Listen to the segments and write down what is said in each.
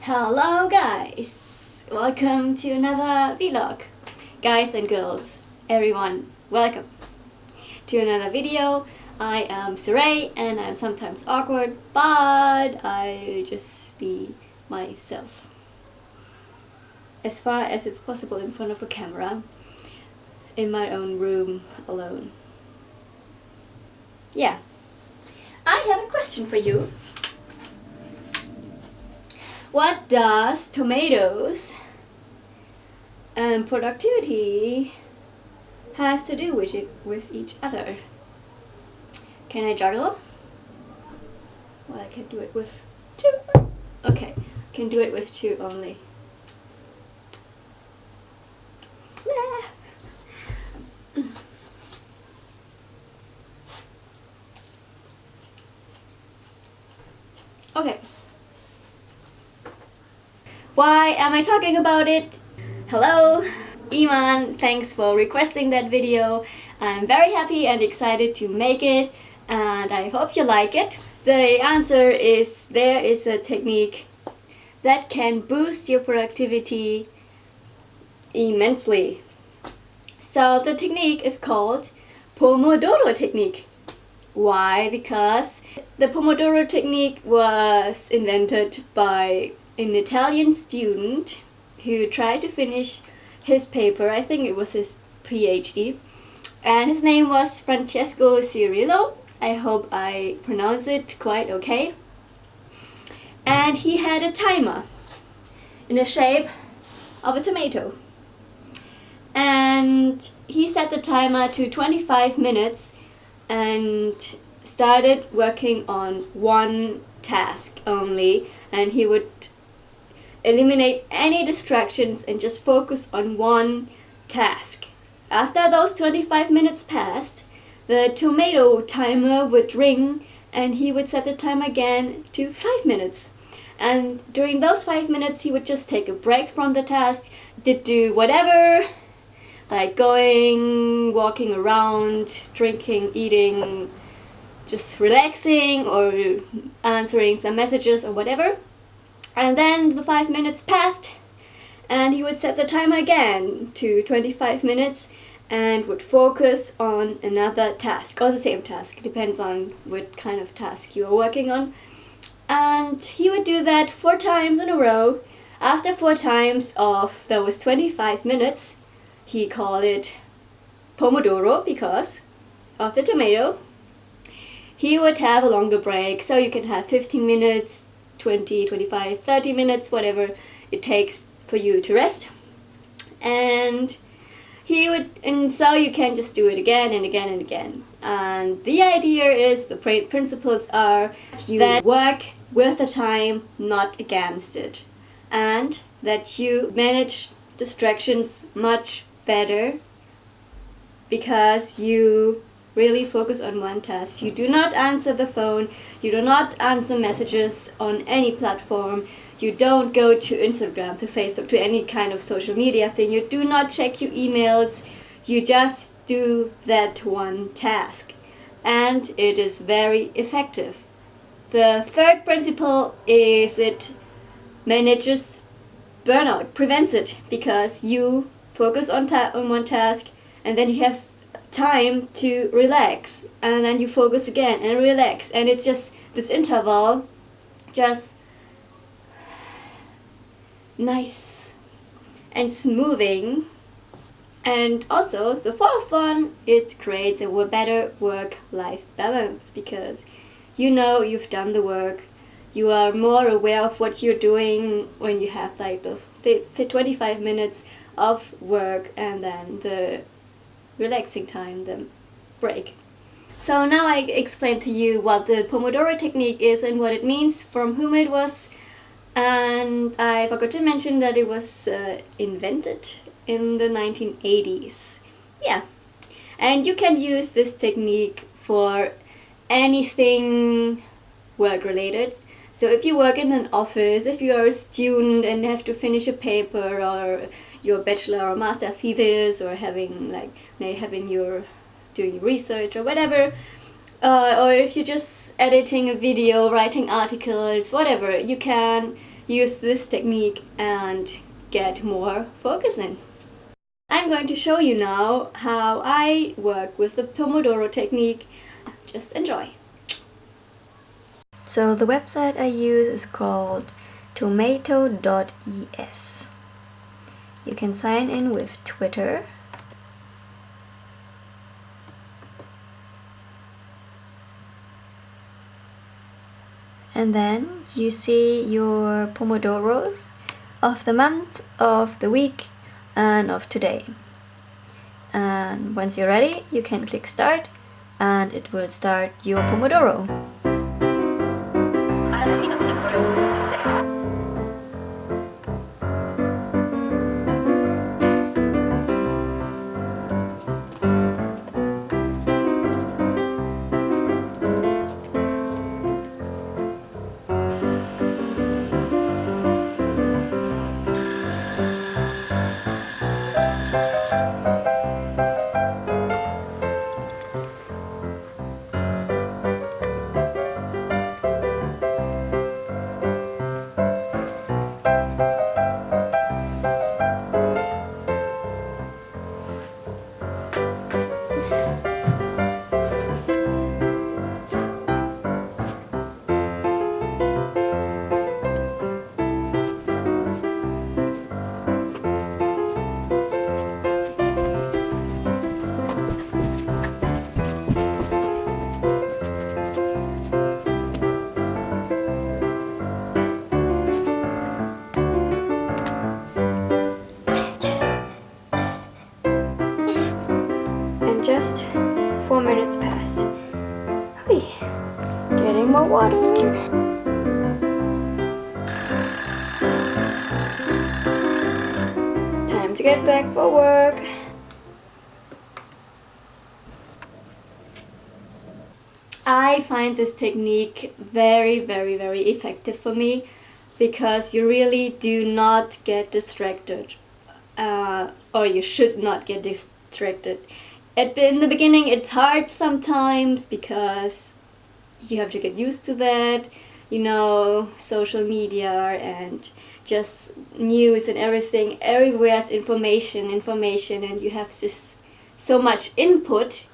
Hello guys! Welcome to another vlog. Guys and girls, everyone, welcome to another video. I am Serey and I'm sometimes awkward, but I just be myself. As far as it's possible in front of a camera, in my own room, alone. Yeah. I have a question for you. What does tomatoes and productivity has to do with each other? Can I juggle? Well, I can do it with two. Okay, I can do it with two only. Okay. Why am I talking about it? Hello, Iman, thanks for requesting that video. I'm very happy and excited to make it, and I hope you like it. The answer is there is a technique that can boost your productivity immensely. So the technique is called Pomodoro Technique. Why? Because the Pomodoro Technique was invented by an Italian student who tried to finish his paper. I think it was his PhD, and his name was Francesco Cirillo. I hope I pronounce it quite okay. And he had a timer in the shape of a tomato, and he set the timer to 25 minutes and started working on one task only, and he would eliminate any distractions and just focus on one task. After those 25 minutes passed, the tomato timer would ring and he would set the time again to 5 minutes. And during those 5 minutes he would just take a break from the task, did do whatever, like going, walking around, drinking, eating, just relaxing or answering some messages or whatever. And then the 5 minutes passed and he would set the timer again to 25 minutes and would focus on another task or the same task, depends on what kind of task you are working on. And he would do that 4 times in a row. After 4 times of those 25 minutes, he called it Pomodoro because of the tomato. He would have a longer break, so you can have 15 minutes, 20, 25, 30 minutes, whatever it takes for you to rest. And so you can just do it again and again and again. And the idea is, the principles are that you work with the time, not against it. And that you manage distractions much better because you really focus on one task. You do not answer the phone, you do not answer messages on any platform, you don't go to Instagram, to Facebook, to any kind of social media thing, you do not check your emails, you just do that one task. And it is very effective. The third principle is it manages burnout, prevents it, because you focus on one task and then you have time to relax, and then you focus again and relax, and it's just this interval, just nice and smoothing. And also, the fourth one, it creates a better work-life balance, because you know you've done the work, you are more aware of what you're doing when you have like those 25 minutes of work and then the relaxing time, the break. So now I explained to you what the Pomodoro Technique is and what it means, from whom it was, and I forgot to mention that it was invented in the 1980s. Yeah, and you can use this technique for anything work related. So if you work in an office, if you are a student and have to finish a paper, or your bachelor or master thesis, or doing research or whatever, or if you're just editing a video, writing articles, whatever, you can use this technique and get more focusing. I'm going to show you now how I work with the Pomodoro technique. Just enjoy. So the website I use is called tomato.es. You can sign in with Twitter. And then you see your Pomodoros of the month, of the week, and of today. And once you're ready, you can click start and it will start your Pomodoro. Just 4 minutes passed. Hey, getting more water. Time to get back for work. I find this technique very, very, very effective for me because you really do not get distracted, or you should not get distracted. In the beginning it's hard sometimes because you have to get used to that, you know, social media and just news and everything. Everywhere's information, and you have just so much input,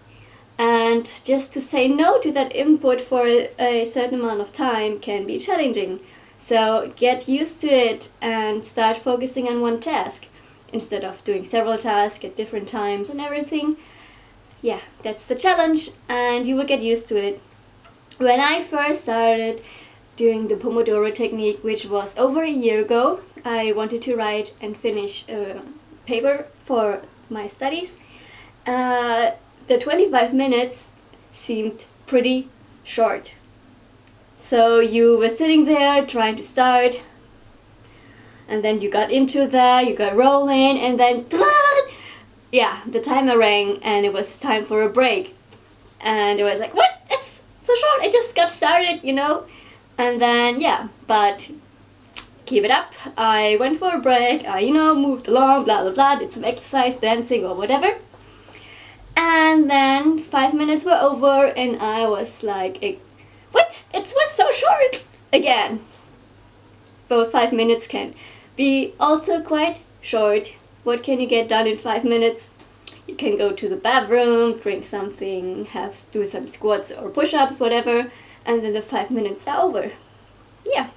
and just to say no to that input for a certain amount of time can be challenging. So get used to it and start focusing on one task instead of doing several tasks at different times and everything. Yeah, that's the challenge, and you will get used to it. When I first started doing the Pomodoro technique, which was over a year ago, I wanted to write and finish a paper for my studies. The 25 minutes seemed pretty short. So you were sitting there trying to start, and then you got into that, you got rolling, and then yeah, the timer rang and it was time for a break. And it was like, what? It's so short, I just got started, you know? And then, yeah, but keep it up. I went for a break, I, you know, moved along, blah, blah, blah, did some exercise, dancing or whatever. And then 5 minutes were over and I was like, what? It was so short again. Those 5 minutes can be also quite short. What can you get done in 5 minutes? You can go to the bathroom, drink something, do some squats or push-ups, whatever, and then the 5 minutes are over. Yeah.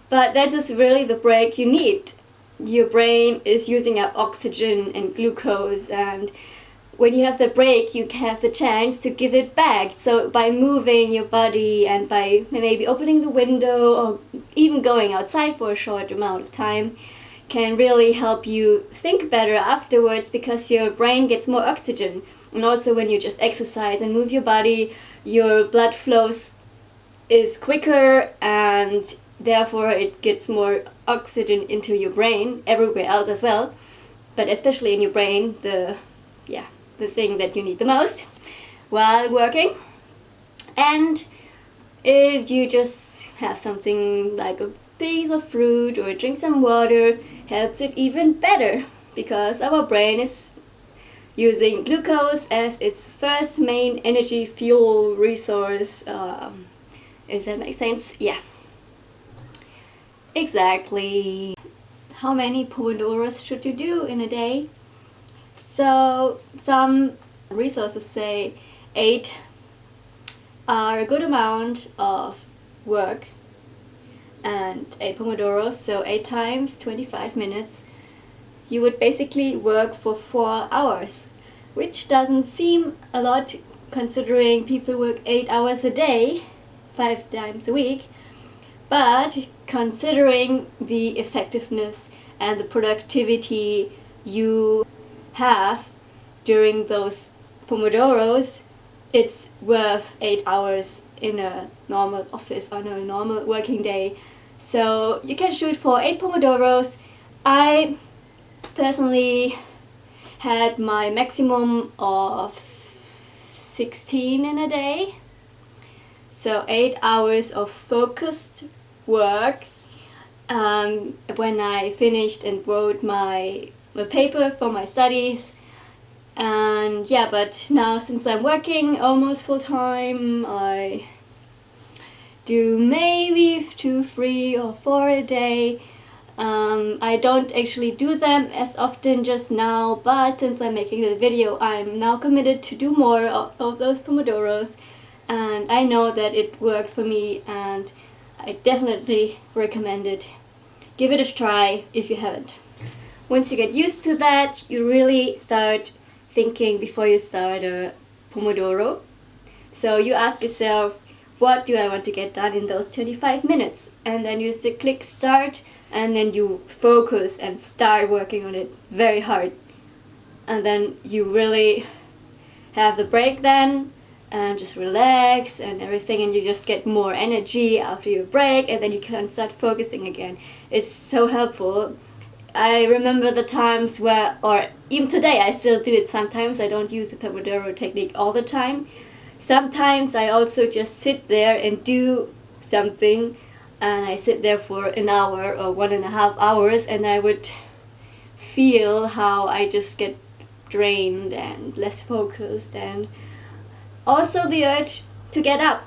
But that is really the break you need. Your brain is using up oxygen and glucose, and when you have the break, you have the chance to give it back. So by moving your body and by maybe opening the window or even going outside for a short amount of time, can really help you think better afterwards because your brain gets more oxygen. And also when you just exercise and move your body, your blood flows is quicker and therefore it gets more oxygen into your brain, everywhere else as well, but especially in your brain, the thing that you need the most while working. And if you just have something like a piece of fruit or drink some water, helps it even better because our brain is using glucose as its first main energy fuel resource, if that makes sense. Yeah. Exactly. How many Pomodoros should you do in a day? So some resources say 8 are a good amount of work, and 8 Pomodoros, so 8 times 25 minutes, you would basically work for 4 hours, which doesn't seem a lot considering people work 8 hours a day, 5 times a week. But considering the effectiveness and the productivity you have during those Pomodoros, it's worth 8 hours in a normal office on a normal working day. So you can shoot for 8 Pomodoros. I personally had my maximum of 16 in a day. So 8 hours of focused work when I finished and wrote my paper for my studies. And yeah, but now since I'm working almost full time, I do maybe 2, 3 or 4 a day. I don't actually do them as often just now, but since I'm making the video, I'm now committed to do more of those Pomodoros, and I know that it worked for me, and I definitely recommend it. Give it a try if you haven't. Once you get used to that, you really start thinking before you start a Pomodoro. So you ask yourself, what do I want to get done in those 25 minutes? And then you just click start, and then you focus and start working on it very hard. And then you really have the break then, and just relax and everything, and you just get more energy after your break, and then you can start focusing again. It's so helpful. I remember the times where, or even today I still do it sometimes. I don't use the Pomodoro technique all the time. Sometimes I also just sit there and do something, and I sit there for an hour or 1.5 hours, and I would feel how I just get drained and less focused, and also the urge to get up.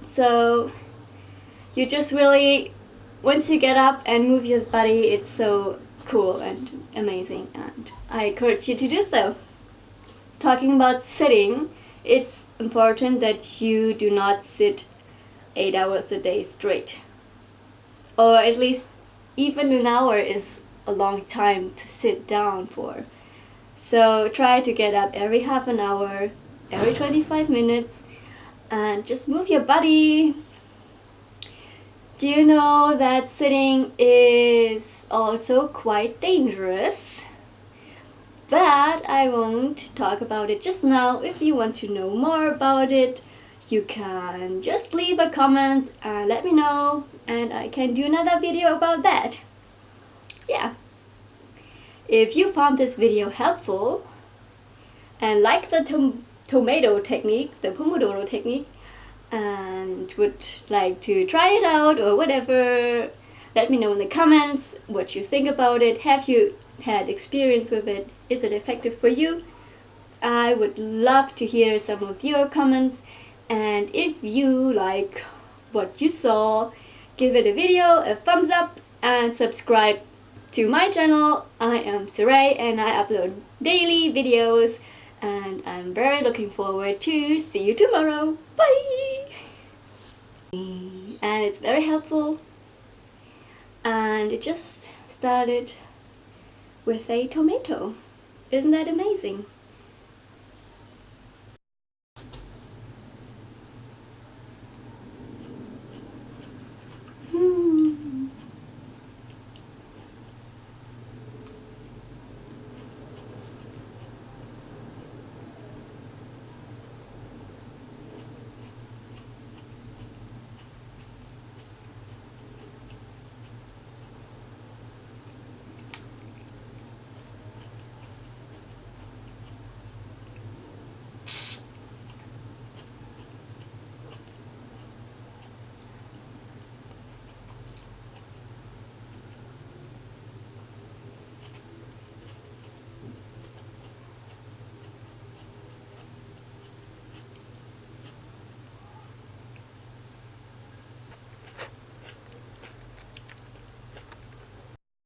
So you just really, once you get up and move your body, it's so cool and amazing, and I encourage you to do so. Talking about sitting, it's important that you do not sit 8 hours a day straight, or at least even an hour is a long time to sit down for. So try to get up every half an hour, every 25 minutes, and just move your body. Do you know that sitting is also quite dangerous? But I won't talk about it just now. If you want to know more about it, you can just leave a comment and let me know, and I can do another video about that. Yeah. If you found this video helpful and like the tomato technique, the Pomodoro technique, and would like to try it out or whatever, let me know in the comments what you think about it. Have you had experience with it? Is it effective for you? I would love to hear some of your comments, and if you like what you saw, give it a video a thumbs up and subscribe to my channel. I am Serey and I upload daily videos, and I'm very looking forward to see you tomorrow. Bye! And it's very helpful, and it just started with a tomato. Isn't that amazing?